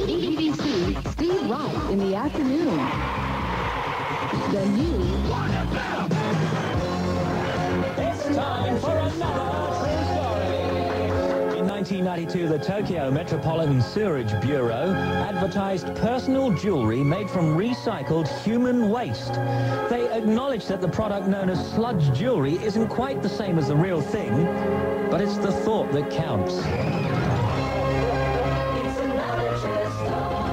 BBC Steve Wright in the afternoon. The new 1FM. It's time for another true story. In 1992, the Tokyo Metropolitan Sewerage Bureau advertised personal jewelry made from recycled human waste. They acknowledged that the product known as sludge jewelry isn't quite the same as the real thing, but it's the thought that counts. It's another true story.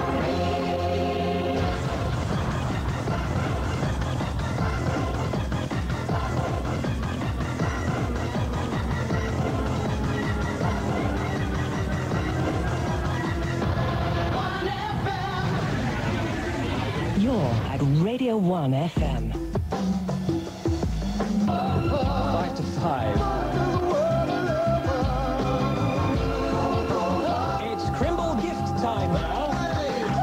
You're at Radio 1 FM. 5 to 5. It's Crimble gift time now.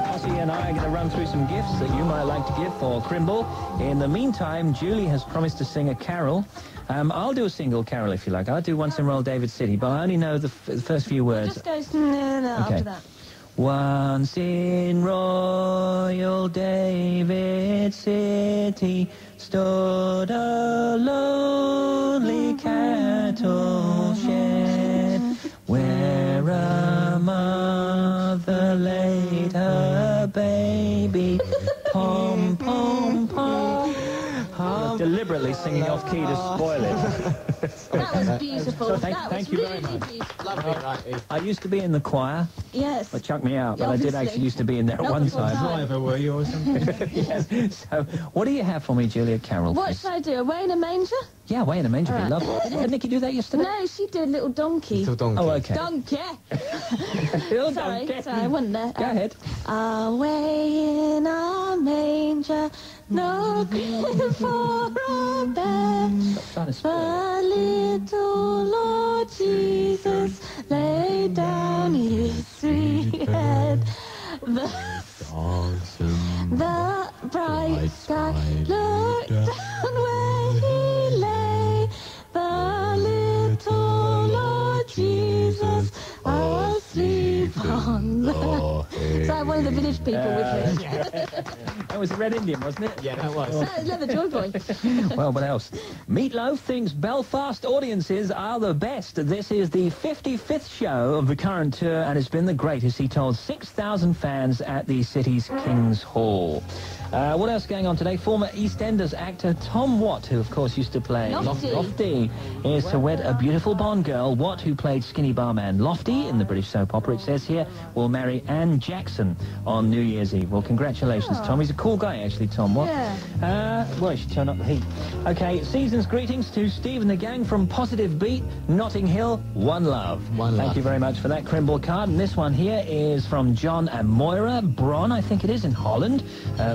Posse and I are going to run through some gifts that you might like to give for Crimble. In the meantime, Julie has promised to sing a carol. I'll do a single carol if you like. I'll do Once in Royal David City, but I only know the first few words. Just goes after that. Once in Royal David City stood a lonely cattle shed where a mother laid her baby. Pom, pom, pom. I'm deliberately singing off key to spoil it. That was beautiful. Thank you very much. Lovely, Righty. I used to be in the choir. Yes. They chucked me out, but I did Obviously. actually used to be in there at one time. Driver, were you, or something? Yes. So, what do you have for me, Julia Carroll? What please? should I do? Away in a manger? Yeah, way in a manger would be All right. lovely. Did Nikki do that yesterday? No, she did little donkey. Little donkey. Oh, okay. Donkey. Little Sorry, donkey. I wasn't there. Go ahead. Away in a manger, no good for a bed. Stop trying to spoil it. The little Lord Jesus laid down his sweet head. The bright sky looked down where he lay. The little Lord Jesus asleep on the... So I had one of the village people with me. That was a Red Indian, wasn't it? Yeah, that was. That was Leather Joy Boy. Well, what else? Meatloaf thinks Belfast audiences are the best. This is the 55th show of the current tour, and it's been the greatest. He told 6,000 fans at the city's King's Hall. What else going on today? Former EastEnders actor Tom Watt, who of course used to play Lofty, is to wed a beautiful Bond girl. Watt, who played skinny barman Lofty in the British soap opera, it says here, will marry Anne Jackson on New Year's Eve. Well, congratulations, Tom. He's a cool guy, actually, Tom Watt. Yeah. Well, he should turn up the heat. Okay, season's greetings to Steve and the gang from Positive Beat, Notting Hill, One Love. Thank you very much for that Crimble card. And this one here is from John and Moira Bron, I think it is, in Holland.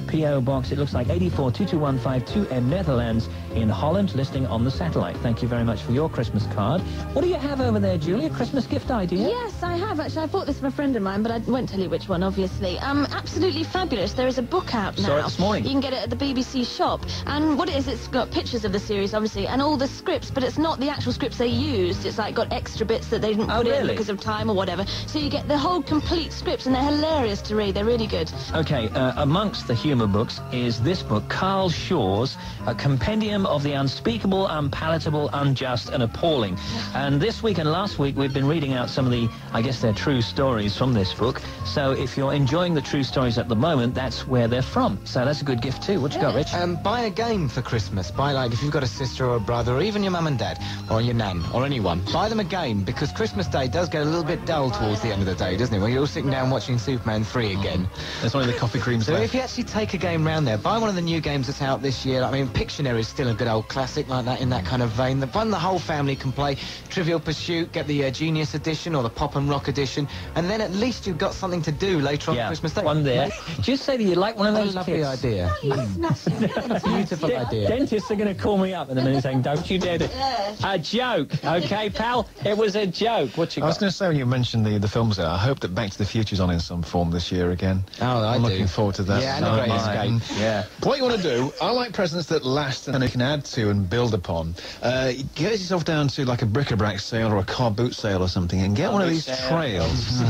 P.O. Box, it looks like 842215 Netherlands in Holland, listing on the satellite. Thank you very much for your Christmas card. What do you have over there, Julie? A Christmas gift idea? Yes, I have actually. I bought this from a friend of mine, but I won't tell you which one, obviously. Absolutely fabulous. There is a book out now. Saw it this morning. You can get it at the BBC shop. And what it is, it's got pictures of the series, obviously, and all the scripts, but it's not the actual scripts they used. It's like got extra bits that they didn't put in because of time or whatever. So you get the whole complete scripts, and they're hilarious to read. They're really good. Okay, amongst the humour books is this book, Carl Shaw's A Compendium of the Unspeakable, Unpalatable, Unjust and Appalling. And this week and last week we've been reading out some of the, I guess they're true stories from this book. So if you're enjoying the true stories at the moment, that's where they're from. So that's a good gift too. What you got, Rich? Buy a game for Christmas. Buy, like, if you've got a sister or a brother, or even your mum and dad, or your nan, or anyone, buy them a game, because Christmas Day does get a little bit dull towards the end of the day, doesn't it? When you're all sitting down watching Superman 3 again. There's only the coffee creams So left. if you actually take a game round there, buy one of the new games that's out this year. I mean, Pictionary is still a good old classic like that, in that kind of vein. The one the whole family can play. Trivial Pursuit, get the Genius edition or the Pop and Rock edition, and then at least you've got something to do later on Christmas Day. One there. Just say that you like one of those lovely kits. idea. Beautiful idea. Dentists are going to call me up in a minute saying, don't you dare do a joke. Okay, pal? It was a joke. What you got? I was going to say, when you mentioned the films there, I hope that Back to the Future's on in some form this year again. Oh, I'm looking forward to that. Yeah, and The Great Escape. Yeah. What you want to do, I like presents that last and you can add to and build upon. Get yourself down to like a bric-a-brac sale or a car boot sale or something and get one of these trails.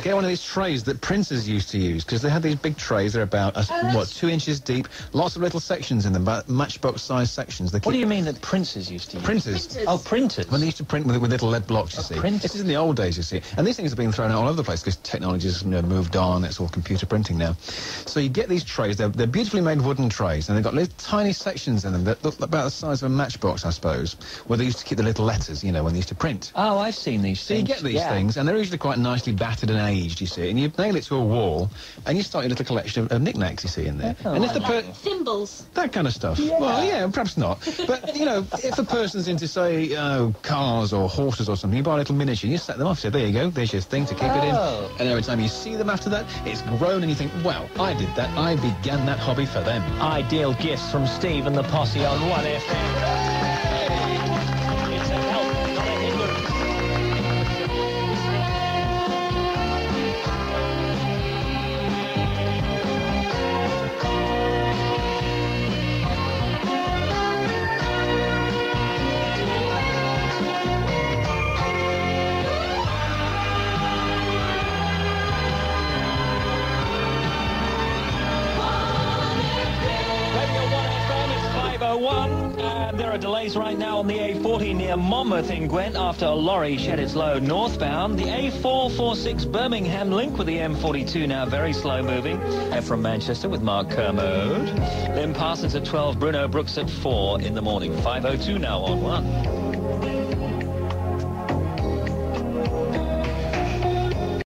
Get one of these trays that printers used to use, because they had these big trays. They're about, 2 inches deep, lots of little sections in them, about matchbox-sized sections. What do you mean that printers used to use? Printers. Oh, printers. When they used to print with little lead blocks, you see. Printers. This is in the old days, you see. And these things have been thrown out all over the place because technology's moved on. It's all computer printing now. So you get these trays. They're beautifully made wooden trays, and they've got little tiny sections in them that look about the size of a matchbox, I suppose, where they used to keep the little letters, when they used to print. Oh, I've seen these So things. you get these things, and they're usually quite nicely battered and aged, you see, and you nail it to a wall, and you start your little collection of knickknacks, you see, in there. Oh, and if the Thimbles. that kind of stuff. Yeah. Well, yeah, perhaps not. But, if a person's into, say, cars or horses or something, you buy a little miniature, you set them off, so there you go, there's your thing to keep it in. And every time you see them after that, it's grown, and you think, well, I did that, I began that hobby for them. Ideal gifts from Steve and the Posse on 1FM. It's a help, not a hindrance. And there are delays right now on the A40 near Monmouth in Gwent after a lorry shed its load northbound. The A446 Birmingham link with the M42 now very slow moving. And from Manchester with Mark Kermode. Lynn Parsons at 12, Bruno Brooks at 4 in the morning. 5:02 now on 1.